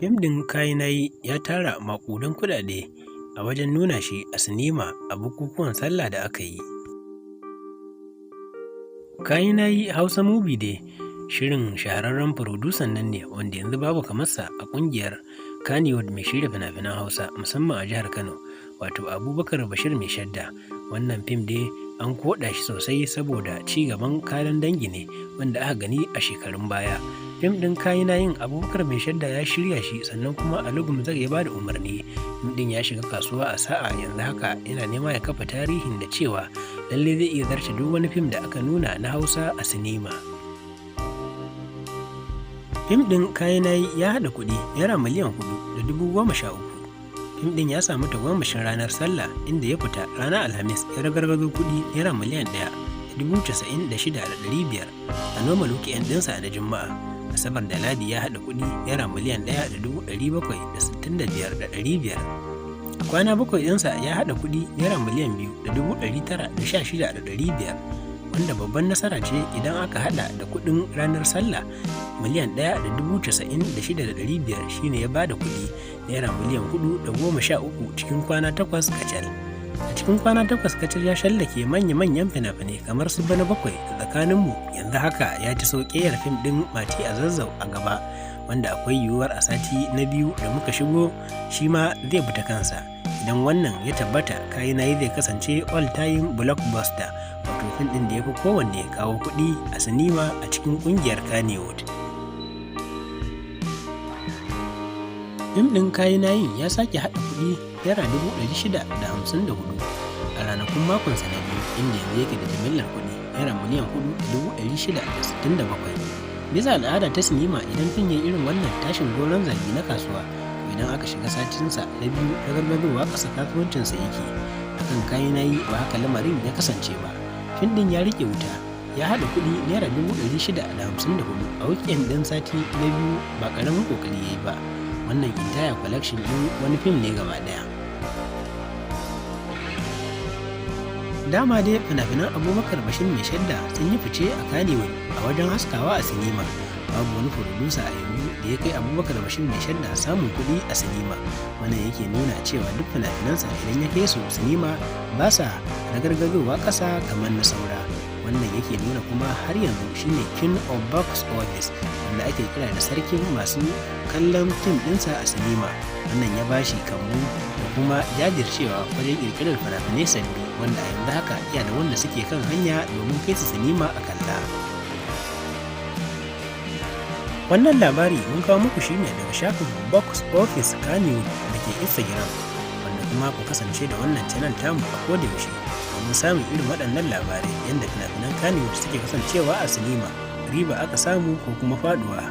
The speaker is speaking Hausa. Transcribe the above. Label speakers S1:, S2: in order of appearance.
S1: Fim ɗin Kainayi ya tara maƙudan kuɗaɗe a wajen nuna shi a sinima a bukukuwan sallah da aka yi. Kainayi Hausa Movie Day shirin shahararren furodusan nan ne wanda yanzu babu kamarsa a ƙungiyar Kannywood mai shirya fina-finan Hausa musamman a jihar Kano, wato Abubakar Bashir Mai Shadda. Wannan fim dai an koɗa shi sosai saboda ci gaban kayan dangi ne wanda aka gani a shekarun baya. Fim ɗin Kainayin Abubakar Mai Shadda ya shirya shi sannan kuma Ali Gumzar ya bada umarni. Fim ɗin ya shiga kasuwa a sa'a yanzu haka yana nema ya kafa tarihin da cewa lallai zai iya zarce duk wani fim da aka nuna na Hausa a sinima. Fim ɗin Kainayi ya haɗa kuɗi Naira miliyan 4,013,000. Fim ɗin ya samu tagomashin ranar Sallah inda ya fita ranar Alhamis ya ragargazo kuɗi Naira miliyan 1,96,500 a normal weekend ɗinsa na Juma'a. Asabar da Ladi ya haɗa kuɗi Naira miliyan 1,765,500. Kwana bakwai ɗinsa ya haɗa kuɗi Naira miliyan 2,916,500, wanda babban nasara ce idan aka haɗa da kuɗin ranar Sallah miliyan 1,96,500 shine ya bada kuɗi Naira miliyan 4,013 cikin kwana 8 kacal. A cikin kwana 8 kacal ya shallake manya-manyan fina-finai kamar su Bana Bakwai da Tsakaninmu. Yanzu haka ya ci sauƙiyar fim ɗin Mati a Zazzau a gaba, wanda akwai yiwuwar a sati na biyu da muka shigo shi ma zai bi ta kansa. Idan wannan ya tabbata, Kainayi zai kasance all-time blockbuster, wato fim ɗin da ya fi kowanne kawo kuɗi a sinima a cikin ƙungiyar Kannywood. Fim ɗin Kainayin ya sake haɗa kuɗi Naira 654 a ranakun makonsa na biyu, inda yanzu yake da jimillar kuɗi Naira miliyan 4,667. Bisa al'ada ta sinima, idan fim ya irin wannan tashin goron zargi na kasuwa, idan aka shiga satinsa na biyu na gargadowa ƙasa kasuwancinsa yake. Akan Kainayi ba haka lamarin ya kasance ba. Fim ɗin ya riƙe wuta, ya haɗa kuɗi Naira 654 a weekend ɗin sati na biyu, ba ƙaramin ƙoƙari ya yi ba. Wannan entire collection ɗin wani fim ne gaba ɗaya. Dama dai fina-finan Abubakar Bashir Mai Shadda sun yi fice a Kannywood a wajen haskawa a sinima. Babu wani furodusa a yanzu da ya kai Abubakar Bashir Mai Shadda samun kuɗi a sinima. Wannan yake nuna cewa duk fina-finansa idan ya kai su sinima ba sa ragargazowa ƙasa kamar na saura. Wannan yake nuna kuma har yanzu shine King of Box Office, wanda ake kira da sarkin masu kallon fim ɗinsa a sinima. Wannan ya bashi kambu da kuma jajircewa wajen ƙirƙirar fina-finai sabbi, wanda a yanzu haka iya da wanda suke kan hanya domin kai su sinima a kalla. Wannan labari mun kawo muku shine daga shafin Box Office Kannywood da ke Instagram, wanda kuma ku kasance da wannan channel tamu a kodayaushe domin samun irin waɗannan labarai yadda fina-finan Kannywood suke kasancewa a sinima, riba aka samu ko kuma faɗuwa.